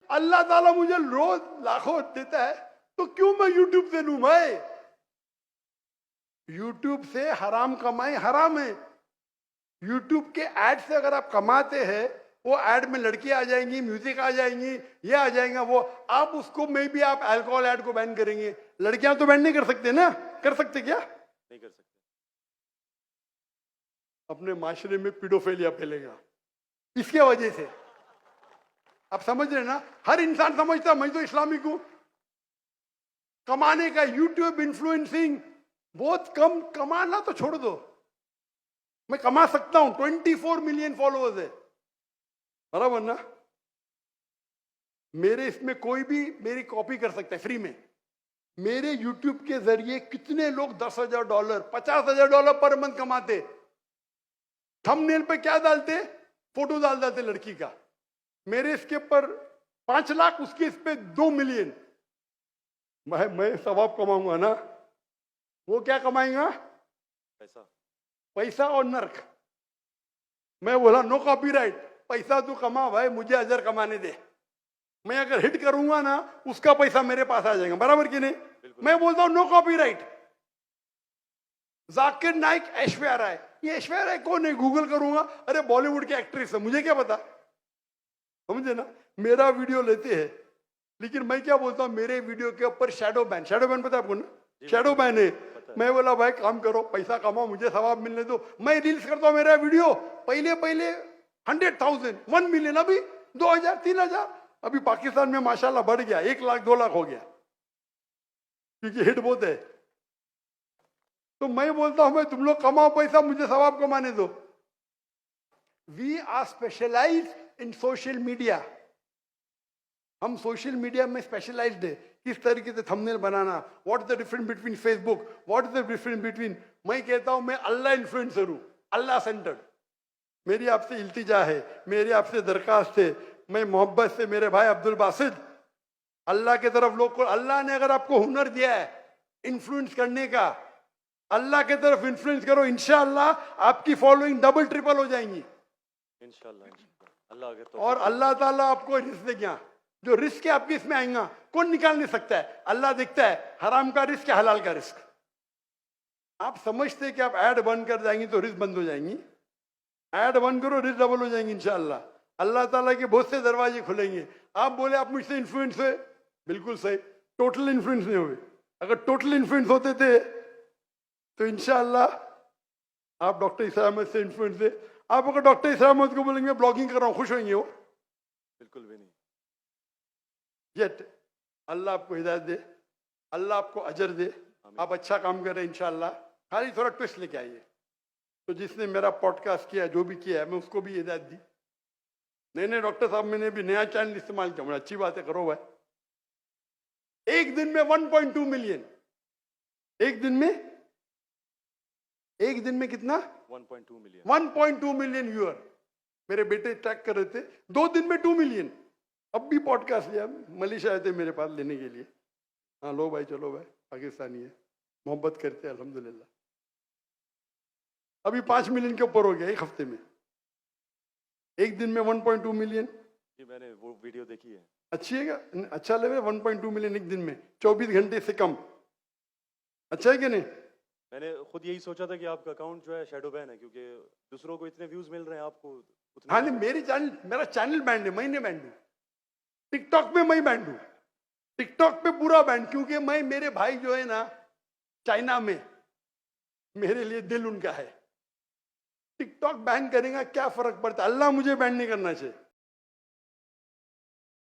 अल्लाह ताला मुझे रोज लाखों देता है, तो क्यों मैं यूट्यूब से लूं? भाई यूट्यूब से हराम कमाई हराम है। यूट्यूब के ऐड से अगर आप कमाते हैं, वो ऐड में लड़की आ जाएंगी, म्यूजिक आ जाएंगी, ये आ जाएगा वो, आप उसको में भी आप अल्कोहल ऐड को बैन करेंगे। लड़कियां तो बैन नहीं कर सकते ना? कर सकते क्या? नहीं कर सकते। अपने माशरे में पीडोफिलिया फैलेगा इसके वजह से। आप समझ रहे ना? हर इंसान समझता मैं तो इस्लामिक हूं। कमाने का यूट्यूब इन्फ्लुएंसिंग बहुत कम, कमाना तो छोड़ दो, मैं कमा सकता हूं। 24 मिलियन फॉलोअर्स है, बराबर ना? मेरे इसमें कोई भी मेरी कॉपी कर सकता है फ्री में। मेरे यूट्यूब के जरिए कितने लोग $10,000 $50,000 पर मंथ कमाते। थंबनेल पे क्या डालते? फोटो डाल देते लड़की का। मेरे इसके पर 5 लाख, उसके इस पे 2 मिलियन। मैं सवाब कमाऊंगा ना, वो क्या कमाएगा? पैसा। पैसा और नर्क। मैं बोला नो कॉपीराइट, पैसा तू कमा भाई, मुझे अजर कमाने दे। मैं अगर हिट करूंगा ना, उसका पैसा मेरे पास आ जाएगा, बराबर कि नहीं? मैं बोलता हूं नो कॉपीराइट। जाकिर नाइक ऐश्वर्या राय, ये ऐश्वर्या राय कौन है? गूगल करूंगा, अरे बॉलीवुड की एक्ट्रेस है, मुझे क्या पता? समझे ना? मेरा वीडियो लेते हैं, लेकिन मैं क्या बोलता हूं, मेरे वीडियो के ऊपर शैडो बैन। शैडो बैन पता है आपको ना? शैडो बैन है। मैं बोला भाई काम करो, पैसा कमाओ, मुझे सवाब मिलने दो। मैं रील्स करता हूं, मेरा वीडियो पहले 100,000 1 मिलियन, अभी 2,000 3,000, अभी पाकिस्तान में माशाल्लाह बढ़ गया, 1 लाख 2 लाख हो गया, क्योंकि हिट बहुत है। तो मैं बोलता हूं, मैं तुम लोग कमाओ पैसा, मुझे सवाब कमाने दो। We are specialise in social media. हम सोशल मीडिया में स्पेशलाइज्ड है। किस तरीके से थंबनेल बनाना, what is the difference between Facebook, what is the difference between. मैं कहता हूं मैं अल्लाह इन्फ्लुएंसर हूं, अल्लाह सेंटर्ड। मेरी आपसे इल्तिजा है, मेरी आपसे दरखास्त है, मैं मोहब्बत से मेरे भाई अब्दुल बासित, अल्लाह के तरफ लोग को, अल्लाह ने अगर आपको हुनर दिया है इन्फ्लुएंस करने का, अल्लाह के तरफ इन्फ्लुएंस करो, इंशाअल्लाह आपकी फॉलोइंग डबल ट्रिपल हो जाएंगी इंशाअल्लाह। अल्लाह अगर तो और अल्लाह ताला आपको रिस्क देगा। जो रिस्क है आपके इसमें आएगा, कौन निकाल नहीं सकता है? अल्लाह देखता है हराम का रिस्क है, हलाल का रिस्क। आप समझते हैं कि आप ऐड बंद कर जाएंगी तो रिस्क बंद हो जाएंगी। ऐड बंद करो, रिस्क डबल हो जाएंगी इंशाअल्लाह। अल्लाह ताला के बहुत से दरवाजे खुलेंगे। आप बोले आप मुझसे इन्फ्लुएंस हुए, बिल्कुल सही, टोटल इन्फ्लुएंस नहीं हुए। अगर टोटल इन्फ्लुएंस होते थे तो इंशाअल्लाह आप डॉक्टर इसरार अहमद से इन्फ्लुएंस थे। आप अगर डॉक्टर इसरार अहमद को बोलेंगे ब्लॉगिंग कर रहा हूं, खुश होंगे वो? बिल्कुल भी नहीं। येट अल्लाह आपको हिदायत दे, अल्लाह आपको अजर दे, आप अच्छा काम कर रहे हैं इंशाअल्लाह। खाली थोड़ा ट्विस्ट लेके आइए। तो जिसने मेरा पॉडकास्ट किया, जो भी किया है, मैं उसको भी हिदायत दी। नहीं डॉक्टर साहब, मैंने भी नया चैनल इस्तेमाल किया। अच्छी बात है, करो भाई। एक दिन में 1.2 मिलियन, एक दिन में कितना? 1.2 मिलियन। 1.2 million viewer. मेरे बेटे ट्रैक कर रहे थे, 2 दिन में 2 मिलियन। अब भी पॉडकास्ट लिया, मलेशिया आए थे मेरे पास लेने के लिए। हाँ लो भाई, चलो भाई, पाकिस्तानी है, मोहब्बत करते हैं अल्हम्दुलिल्लाह। अभी 5 मिलियन के ऊपर हो गया एक हफ्ते में, एक दिन में 1.2 मिलियन। जी मैंने वो वीडियो देखी है। अच्छी है क्या? अच्छा लगे 1.2 मिलियन एक दिन में, 24 घंटे से कम। अच्छा है कि नहीं? मैंने खुद यही सोचा था कि आपका अकाउंट जो है शैडो बैन है, क्योंकि दूसरों को इतने व्यूज मिल रहे हैं, आपको उतने। हाँ नहीं, मेरा चैनल बैंड है, मैं नहीं बैंड हूँ। टिकटॉक पे मैं बैंड हूँ, टिकटॉक पे पूरा बैंड, क्योंकि मैं, मेरे भाई जो है ना चाइना में, मेरे लिए दिल उनका है। टिकटॉक बैन करेगा क्या फर्क पड़ता है? अल्लाह मुझे बैन नहीं करना चाहिए।